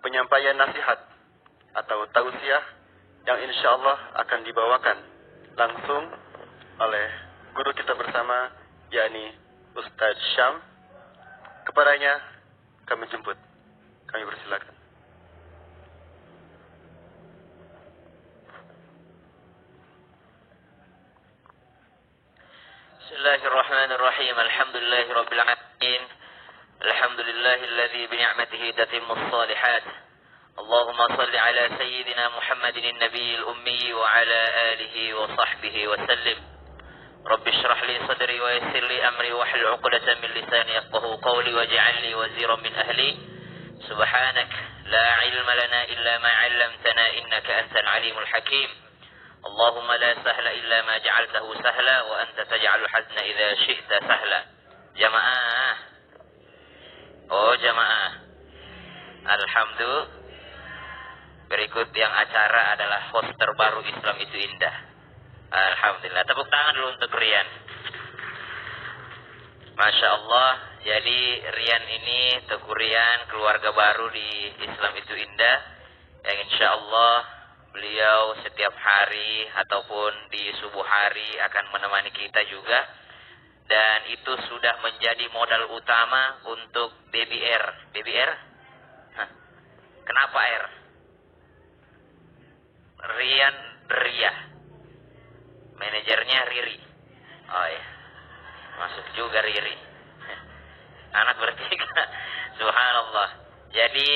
penyampaian nasihat atau tausiah yang insya Allah akan dibawakan langsung oleh guru kita bersama, yakni Ustadz Syam. Kepadanya kami jemput. Kami persilakan. Bismillahirrahmanirrahim. Alhamdulillahirabbil alamin. Alhamdulillahilladzi bi ni'matihi tatimmus shalihat. Allahumma shalli ala sayyidina Muhammadin nabiyil ummi wa ala alihi wa sahbihi wa sallim. Rabbi shrah li sadri wa yassir li amri wa hlul 'uqdatam min lisani yafqahu qawli waj'al li waziran min ahli. Subhanak la 'ilma lana illa ma 'allamtana innaka antal 'alimul hakim. Allahumma la sahla illa ma ja'altahu sahla wa anta taj'alul hazna idza syi'ta sahla. Jamaah. Oh jamaah. Alhamdulillah. Berikut yang acara adalah host terbaru Islam itu Indah. Alhamdulillah. Tepuk tangan dulu untuk Rian. Masya Allah. Jadi Rian ini, Teguh Rian, keluarga baru di Islam itu Indah, yang insya Allah beliau setiap hari ataupun di subuh hari akan menemani kita juga. Dan itu sudah menjadi modal utama untuk BBR. BBR? Hah. Kenapa R? Rian Ria. Manajernya Riri. Oh ya. Masuk juga Riri. Anak bertiga. Subhanallah. Jadi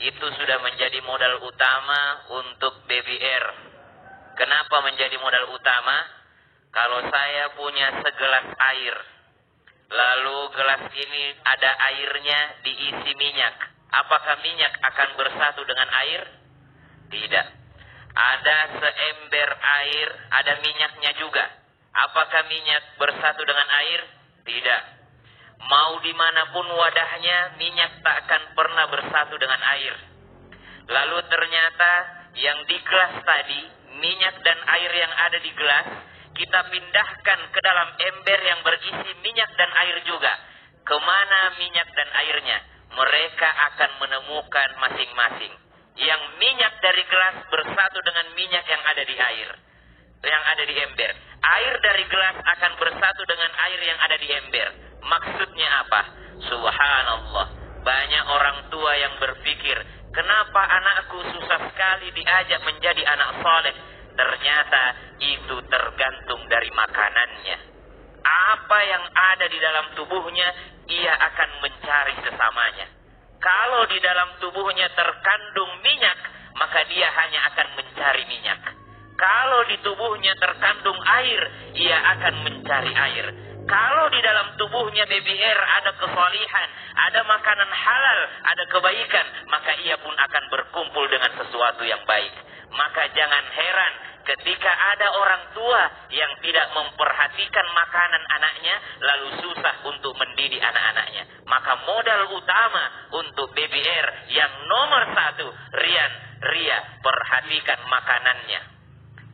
itu sudah menjadi modal utama untuk BBR. Kenapa menjadi modal utama? Kalau saya punya segelas air, lalu gelas ini ada airnya diisi minyak, apakah minyak akan bersatu dengan air? Tidak. Ada seember air, ada minyaknya juga. Apakah minyak bersatu dengan air? Tidak. Mau dimanapun wadahnya, minyak tak akan pernah bersatu dengan air. Lalu ternyata yang di gelas tadi, minyak dan air yang ada di gelas, kita pindahkan ke dalam ember yang berisi minyak dan air juga. Kemana minyak dan airnya? Mereka akan menemukan masing-masing. Yang minyak dari gelas bersatu dengan minyak yang ada di air, yang ada di ember. Air dari gelas akan bersatu dengan air yang ada di ember. Maksudnya apa? Subhanallah. Banyak orang tua yang berpikir, kenapa anakku susah sekali diajak menjadi anak soleh? Ternyata itu tergantung dari makanannya. Apa yang ada di dalam tubuhnya, ia akan mencari sesamanya. Kalau di dalam tubuhnya terkandung minyak, maka dia hanya akan mencari minyak. Kalau di tubuhnya terkandung air, ia akan mencari air. Kalau di dalam tubuhnya BBR ada kesalihan, ada makanan halal, ada kebaikan, maka ia pun akan berkumpul dengan sesuatu yang baik. Maka jangan heran ketika ada orang tua yang tidak memperhatikan makanan anaknya, lalu susah untuk mendidik anak-anaknya. Maka modal utama untuk BBR yang nomor 1, Ria, perhatikan makanannya.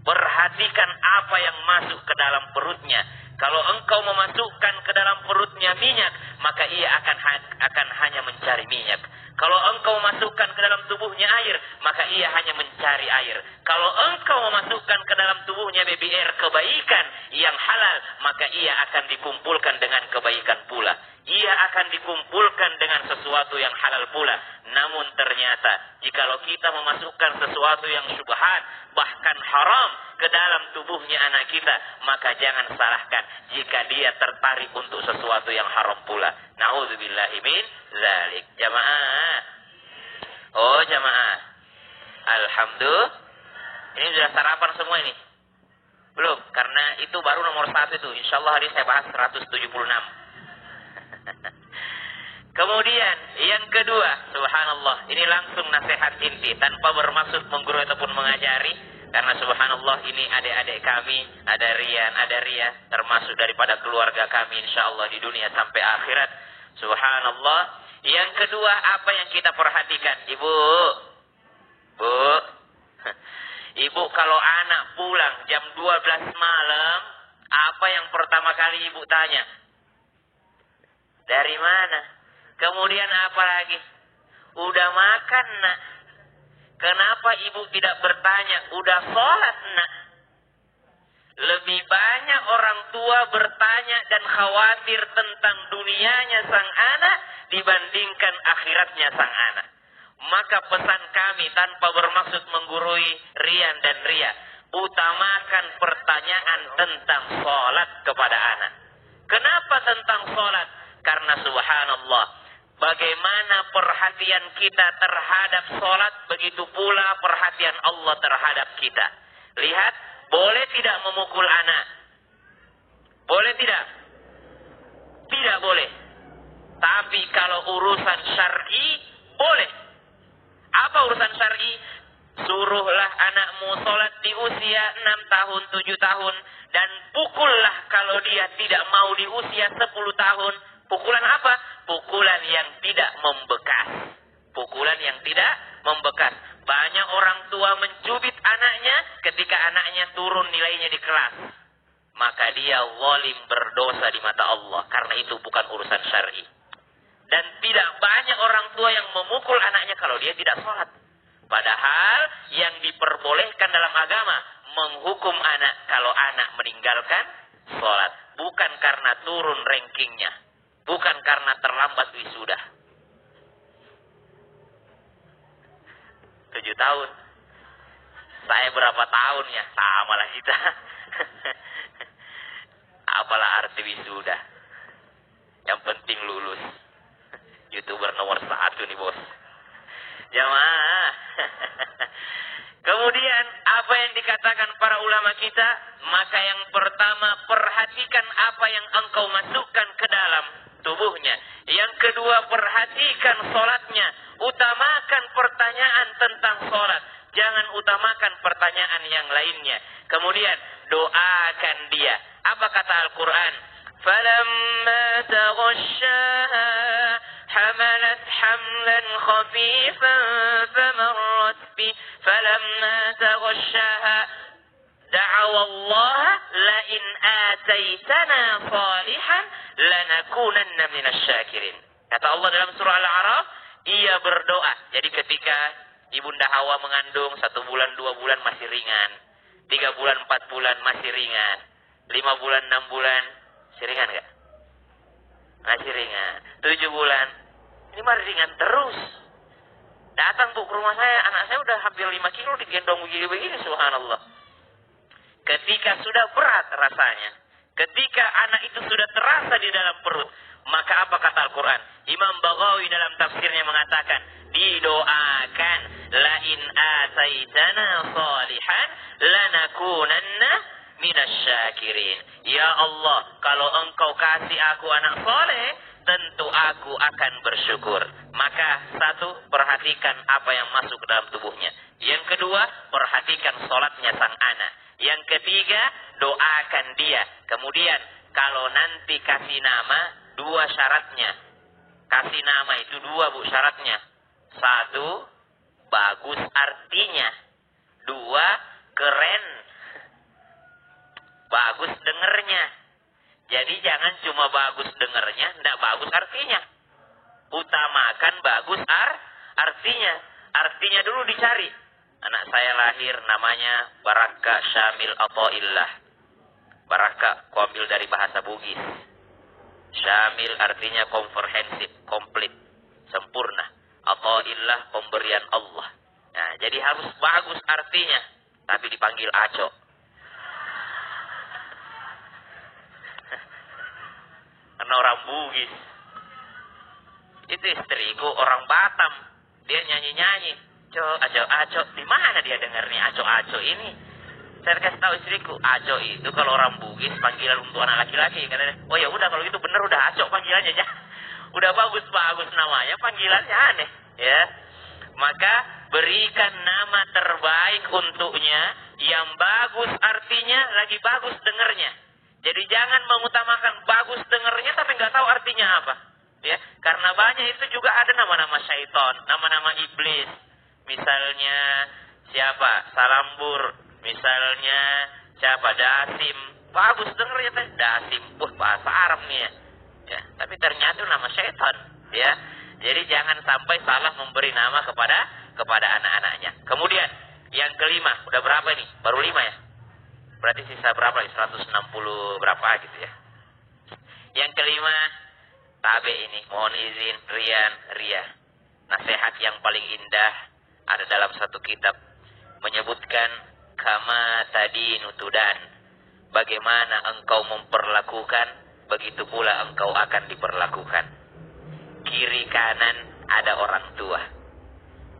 Perhatikan apa yang masuk ke dalam perutnya. Kalau engkau memasukkan ke dalam perutnya minyak, maka ia akan hanya mencari minyak. Kalau engkau memasukkan ke dalam tubuhnya air, maka ia hanya mencari air. Kalau engkau memasukkan ke dalam tubuhnya BBR kebaikan yang halal, maka ia akan dikumpulkan dengan kebaikan pula. Ia akan dikumpulkan dengan sesuatu yang halal pula. Namun ternyata, jikalau kita memasukkan sesuatu yang syubhat, bahkan haram ke dalam tubuhnya anak kita, maka jangan salahkan jika dia tertarik untuk sesuatu yang haram pula. Na'udzubillahi min dzalik. Jamaah. Oh jamaah. Alhamdulillah. Ini sudah sarapan semua ini? Belum, karena itu baru nomor 1 itu. Insyaallah hari saya bahas 176. Kemudian yang kedua, subhanallah, ini langsung nasihat inti tanpa bermaksud menggurui ataupun mengajari, karena subhanallah ini adik-adik kami, ada Rian, ada Ria, termasuk daripada keluarga kami insyaallah di dunia sampai akhirat. Subhanallah. Yang kedua, apa yang kita perhatikan, Ibu? Bu. Ibu kalau anak pulang jam 12 malam, apa yang pertama kali Ibu tanya? Dari mana? Kemudian apa lagi? Udah makan nak? Kenapa ibu tidak bertanya, udah sholat nak? Lebih banyak orang tua bertanya dan khawatir tentang dunianya sang anak dibandingkan akhiratnya sang anak. Maka pesan kami tanpa bermaksud menggurui Rian dan Ria, utamakan pertanyaan tentang sholat kepada anak. Kenapa tentang sholat? Karena subhanallah, bagaimana perhatian kita terhadap sholat, begitu pula perhatian Allah terhadap kita. Lihat, boleh tidak memukul anak? Boleh tidak? Tidak boleh. Tapi kalau urusan syar'i, boleh. Apa urusan syar'i? Suruhlah anakmu sholat di usia 6 tahun, 7 tahun. Dan pukullah kalau dia tidak mau di usia 10 tahun. Pukulan apa? Pukulan yang tidak membekas. Pukulan yang tidak membekas. Banyak orang tua mencubit anaknya ketika anaknya turun nilainya di kelas. Maka dia zalim, berdosa di mata Allah. Karena itu bukan urusan syar'i. Dan tidak banyak orang tua yang memukul anaknya kalau dia tidak sholat. Padahal yang diperbolehkan dalam agama, menghukum anak kalau anak meninggalkan sholat. Bukan karena turun rankingnya. Bukan karena terlambat wisuda. 7 tahun. Saya berapa tahun ya? Sama lah kita. Apalah arti wisuda. Yang penting lulus. YouTuber nomor 1 nih bos. Jamaah. Kemudian apa yang dikatakan para ulama kita? Maka yang pertama, perhatikan apa yang engkau masukkan ke dalam tubuhnya. Yang kedua, perhatikan sholatnya. Utamakan pertanyaan tentang sholat. Jangan utamakan pertanyaan yang lainnya. Kemudian doakan dia. Apa kata Al-Quran? فَلَمَّا تَغَشَّاهَا حَمَلَتْ حَمْلًا خَفِيفًا فَمَرَّتْ بِهِ فَلَمَّا تَغَشَّاهَا دَعَوَا اللَّهَ لَئِنْ آتَيْتَنَا صَالِحًا لَنَكُونَنَّ مِنَ الشَّاكِرِينَ. Kata Allah dalam surah Al-A'raf, ia berdoa. Jadi ketika Ibunda Hawa mengandung 1 bulan, 2 bulan masih ringan. 3 bulan, 4 bulan masih ringan. 5 bulan, 6 bulan masih ringan gak? Masih ringan. 7 bulan. Ini mah ringan terus. Datang bu ke rumah saya, anak saya udah hampir 5 kilo digendong begini-begini, subhanallah. Ketika sudah berat rasanya, ketika anak itu sudah terasa di dalam perut, maka apa kata Al-Quran? Imam Baghawi dalam tafsirnya mengatakan, didoakan, la in ataitana salihan lanakunanna minasyakirin. Ya Allah, kalau engkau kasih aku anak soleh, tentu aku akan bersyukur. Maka 1, perhatikan apa yang masuk ke dalam tubuhnya. Yang kedua, perhatikan sholatnya sang anak. Yang ketiga, doakan dia. Kemudian, kalau nanti kasih nama, 2 syaratnya. Kasih nama itu 2 bu syaratnya. 1, bagus artinya. 2, keren. Bagus dengernya. Jadi jangan cuma bagus dengernya, tidak bagus artinya. Utamakan bagus artinya. Artinya dulu dicari. Anak saya lahir namanya Baraka Syamil Athaillah. Baraka kuambil dari bahasa Bugis. Syamil artinya komprehensif, komplit, sempurna. Athaillah pemberian Allah. Nah, jadi harus bagus artinya, tapi dipanggil Aco. Karena orang Bugis. Itu istriku orang Batam. Dia nyanyi-nyanyi. Aco. Di mana dia dengarnya Aco ini? Saya kasih tahu istriku, Aco itu kalau orang Bugis panggilan untuk anak laki-laki. Katanya, oh ya udah kalau gitu bener udah Aco panggilannya ya. Udah bagus namanya, panggilannya aneh. Ya. Maka berikan nama terbaik untuknya, yang bagus artinya, lagi bagus dengernya. Jadi jangan mengutamakan bagus dengernya tapi nggak tahu artinya apa. Ya, karena banyak itu juga ada nama-nama syaitan, nama-nama iblis. Misalnya siapa? Salambur. Misalnya siapa? Dasim. Bagus dengernya teh Dasim. Bahasa Arab nih ya. Ya, tapi ternyata itu nama syaitan, ya. Jadi jangan sampai salah memberi nama kepada kepada anak-anaknya. Kemudian yang kelima, udah berapa nih? Baru 5 ya? Berarti sisa berapa lagi? 160 berapa gitu ya. Yang kelima, tabe ini, mohon izin, Rian. Nasihat yang paling indah ada dalam satu kitab menyebutkan kama tadinu tudan. Bagaimana engkau memperlakukan, begitu pula engkau akan diperlakukan. Kiri kanan ada orang tua.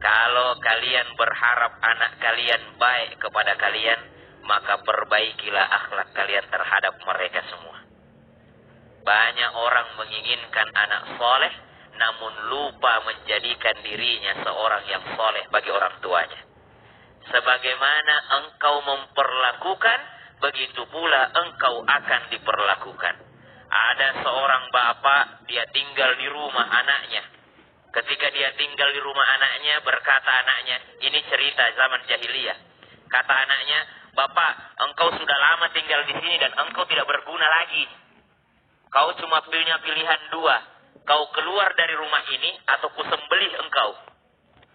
Kalau kalian berharap anak kalian baik kepada kalian, maka perbaikilah akhlak kalian terhadap mereka semua. Banyak orang menginginkan anak soleh, namun lupa menjadikan dirinya seorang yang soleh bagi orang tuanya. Sebagaimana engkau memperlakukan, begitu pula engkau akan diperlakukan. Ada seorang bapak, dia tinggal di rumah anaknya. Ketika dia tinggal di rumah anaknya, berkata anaknya, ini cerita zaman jahiliyah. Kata anaknya, bapak, engkau sudah lama tinggal di sini dan engkau tidak berguna lagi. Kau cuma punya pilihan 2. Kau keluar dari rumah ini atau kusembelih engkau.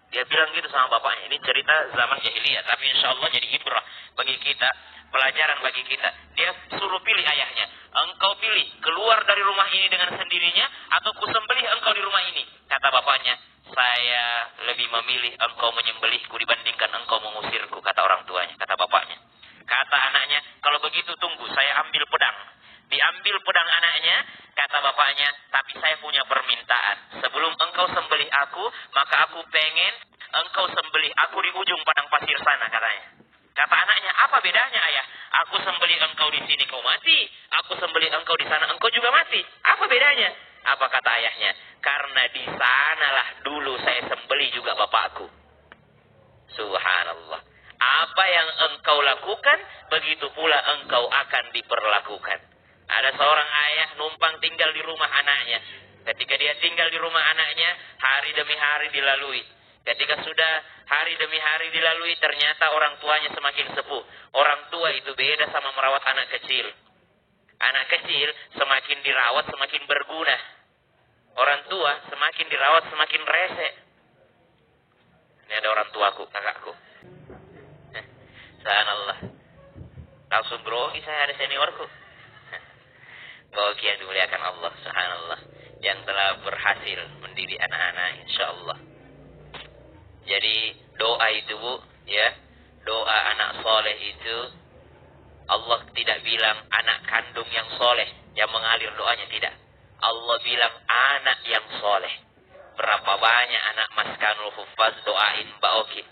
Dia bilang gitu sama bapaknya. Ini cerita zaman jahiliyah, tapi insya Allah jadi ibrah bagi kita, pelajaran bagi kita. Dia suruh pilih ayahnya. Engkau pilih keluar dari rumah ini dengan sendirinya atau kusembelih engkau di rumah ini. Kata bapaknya, saya lebih memilih engkau menyembelihku dibandingkan engkau mengusirku, kata orang tuanya, kata bapaknya. Kata anaknya, kalau begitu tunggu, saya ambil pedang. Diambil pedang anaknya, kata bapaknya, tapi saya punya permintaan. Sebelum engkau sembelih aku, maka aku pengen engkau sembelih aku di ujung padang pasir sana, katanya. Kata anaknya, apa bedanya ayah? Aku sembelih engkau di sini, kau mati. Aku sembelih engkau di sana, engkau juga mati. Apa bedanya? Apa kata ayahnya? Karena di sanalah dulu saya sembelih juga bapakku. Subhanallah. Apa yang engkau lakukan, begitu pula engkau akan diperlakukan. Ada seorang ayah numpang tinggal di rumah anaknya. Ketika dia tinggal di rumah anaknya, hari demi hari dilalui. Ketika sudah hari demi hari dilalui, ternyata orang tuanya semakin sepuh. Orang tua itu beda sama merawat anak kecil. Anak kecil semakin dirawat semakin berguna. Orang tua semakin dirawat semakin rese. Ini ada orang tuaku, kakakku. Subhanallah. Langsung grogi saya, ada seniorku. Bagi yang dimuliakan Allah subhanallah, yang telah berhasil mendidik anak-anak insyaallah. Jadi doa itu Bu, ya, doa anak soleh itu Allah tidak bilang anak kandung yang soleh yang mengalir doanya, tidak. Allah bilang anak yang soleh. Berapa banyak anak Maskanul Huffaz doain Mbak Oki,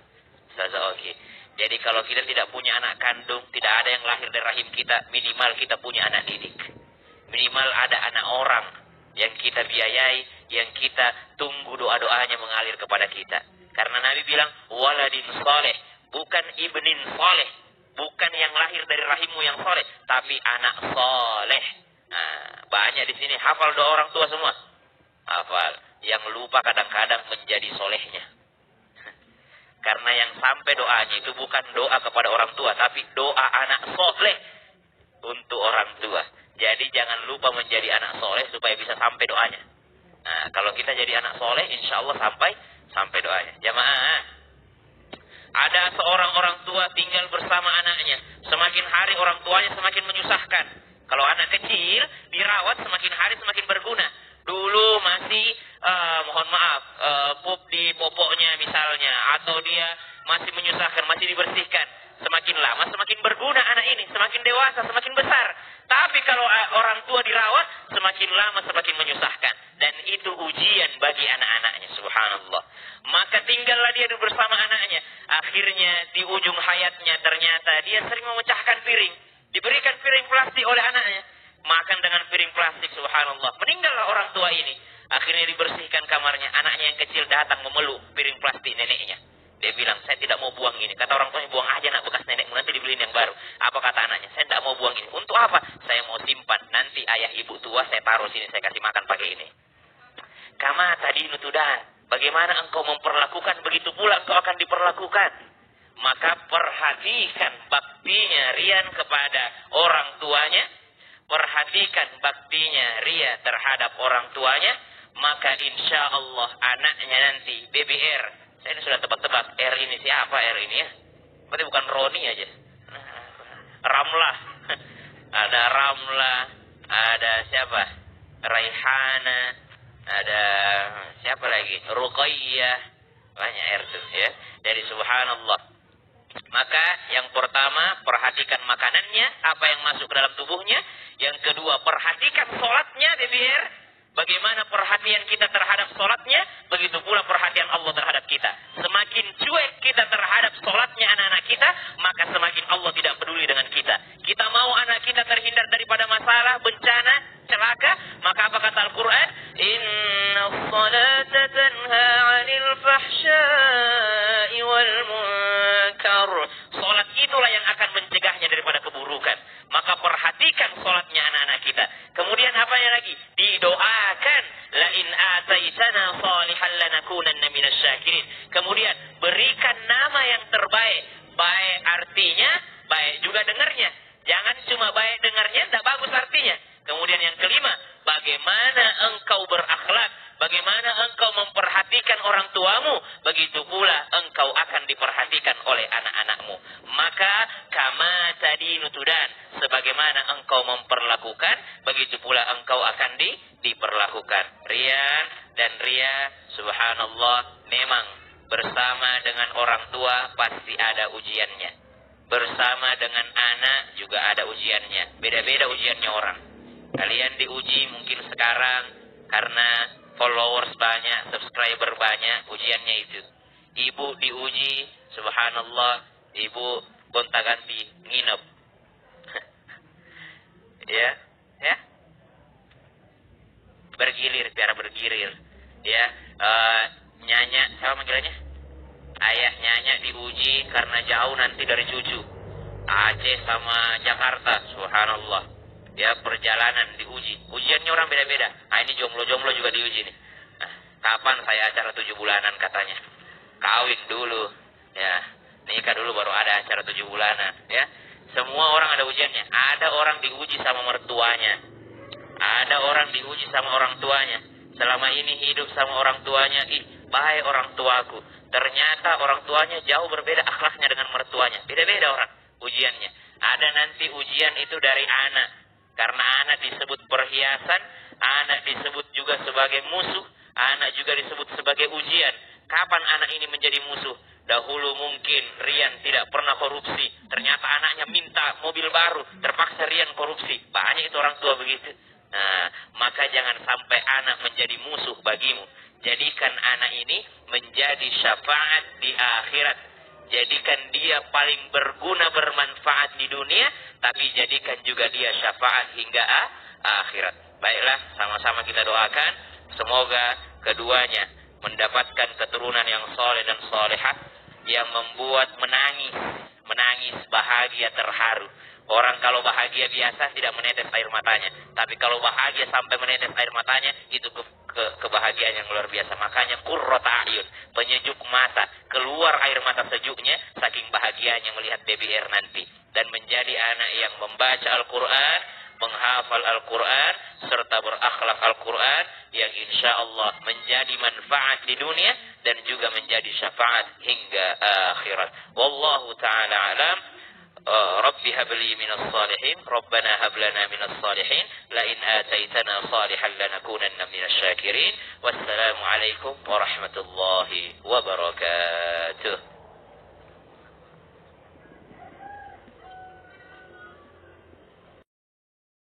Ustazah Oki. Jadi kalau kita tidak punya anak kandung, tidak ada yang lahir dari rahim kita, minimal kita punya anak didik. Minimal ada anak orang yang kita biayai, yang kita tunggu doa-doanya mengalir kepada kita. Karena Nabi bilang, waladin soleh, bukan ibnin soleh, bukan yang lahir dari rahimmu yang soleh, tapi anak soleh. Nah, banyak di sini hafal doa orang tua semua, hafal. Yang lupa kadang-kadang menjadi solehnya. Karena yang sampai doanya itu bukan doa kepada orang tua, tapi doa anak soleh untuk orang tua. Jadi jangan lupa menjadi anak soleh supaya bisa sampai doanya. Nah, kalau kita jadi anak soleh, insya Allah sampai doanya. Jamaah, ada seorang orang tua tinggal bersama anaknya. Semakin hari orang tuanya semakin menyusahkan. Kalau anak kecil dirawat semakin hari semakin berguna. Dulu masih, mohon maaf, pup di popoknya misalnya, atau dia masih menyusahkan, masih dibersihkan. Semakin lama semakin berguna anak ini, semakin dewasa, semakin besar. Tapi kalau orang tua dirawat, semakin lama semakin menyusahkan. Dan itu ujian bagi anak-anaknya, subhanallah. Maka tinggallah dia bersama anaknya. Akhirnya di ujung hayatnya ternyata dia sering memecahkan piring. Diberikan piring plastik oleh anaknya. Makan dengan piring plastik, subhanallah. Meninggallah orang tua ini. Akhirnya dibersihkan kamarnya. Anaknya yang kecil datang memeluk piring plastik neneknya. Dia bilang, saya tidak mau buang ini. Kata orang tuanya, buang aja nak bekas nenekmu, nanti dibeliin yang baru. Apa kata anaknya? Saya tidak mau buang ini. Untuk apa? Saya mau simpan. Nanti ayah ibu tua saya taruh sini, saya kasih makan pakai ini. Kama tadi nutudan. Bagaimana engkau memperlakukan, begitu pula engkau akan diperlakukan. Maka perhatikan baktinya Rian kepada orang tuanya. Perhatikan baktinya Ria terhadap orang tuanya. Maka insya Allah anaknya nanti BBR Saya ini sudah tebak-tebak, R ini siapa R ini ya? Berarti bukan Roni aja. Ramlah. Ada Ramlah, ada siapa? Raihana, ada siapa lagi? Ruqayyah. Banyak R tuh ya. Jadi subhanallah. Maka yang pertama, perhatikan makanannya, apa yang masuk ke dalam tubuhnya. Yang kedua, perhatikan sholatnya, biar bagaimana perhatian kita terhadap sholatnya, begitu pula perhatian Allah terhadap kita. Semakin cuek kita terhadap sholatnya anak-anak kita, maka semakin Allah tidak peduli dengan kita. Kita mau anak kita terhindar daripada masalah, bencana, celaka, maka apa kata Al-Quran? Inna salata tanha 'anil fahsya'i wal munkar. Sholat itulah yang akan mencegahnya daripada keburukan. Maka perhatikan sholatnya anak-anak kita. Kemudian apanya lagi? Didoakan. La in ataitana salihan lanakunanna minasy syakirin. Kemudian berikan nama yang terbaik. Baik artinya, baik juga dengarnya. Jangan cuma baik dengarnya, tidak bagus artinya. Kemudian yang kelima, bagaimana engkau berakhlak, bagaimana engkau memperhatikan orang tuamu, begitu pula engkau akan diperhatikan oleh anak-anakmu. Maka kama tadi nutudan, sebagaimana engkau memperlakukan, begitu pula engkau akan diperlakukan. Rian dan Ria, subhanallah, memang bersama dengan orang tua pasti ada ujiannya. Bersama dengan anak juga ada ujiannya. Beda-beda ujiannya orang. Kalian diuji mungkin sekarang karena followers banyak, subscriber banyak, ujiannya itu. Ibu diuji, subhanallah, ibu gonta-ganti nginep. Ya, ya. Bergilir, biar bergilir. Ya, Nyanya, siapa manggilannya? Ayah Nyanya diuji karena jauh nanti dari cucu. Aceh sama Jakarta, subhanallah. Ya, perjalanan diuji. Ujiannya orang beda-beda. Nah, ini jomblo-jomblo juga diuji nih. Nah, kapan saya acara 7 bulanan katanya? Kawin dulu. Ya, nikah dulu baru ada acara 7 bulanan. Ya, semua orang ada ujiannya. Ada orang diuji sama mertuanya. Ada orang diuji sama orang tuanya. Selama ini hidup sama orang tuanya, baik orang tuaku. Ternyata orang tuanya jauh berbeda akhlaknya dengan mertuanya. Beda-beda orang ujiannya. Ada nanti ujian itu dari anak. Karena anak disebut perhiasan, anak disebut juga sebagai musuh, anak juga disebut sebagai ujian. Kapan anak ini menjadi musuh? Dahulu mungkin Rian tidak pernah korupsi. Ternyata anaknya minta mobil baru, terpaksa Rian korupsi. Banyak itu orang tua begitu. Nah, maka jangan sampai anak menjadi musuh bagimu. Jadikan anak ini menjadi syafaat di akhirat. Jadikan dia paling berguna, bermanfaat di dunia, tapi jadikan juga dia syafaat hingga akhirat. Baiklah, sama-sama kita doakan. Semoga keduanya mendapatkan keturunan yang soleh dan solehah, yang membuat menangis bahagia, terharu. Orang kalau bahagia biasa tidak menetes air matanya. Tapi kalau bahagia sampai menetes air matanya, itu kebahagiaan yang luar biasa. Makanya qurrata a'yun, penyejuk mata. Keluar air mata sejuknya, saking bahagianya melihat BBR nanti. Dan menjadi anak yang membaca Al-Quran, menghafal Al-Quran, serta berakhlak Al-Quran, yang insya Allah menjadi manfaat di dunia, dan juga menjadi syafaat hingga akhirat. Wallahu ta'ala alam. Rabbi habli minas salihin, Rabbana hablana minas salihin, la in ataitana salihan lanakunanna minas syakirin. Wassalamualaikum warahmatullahi wabarakatuh.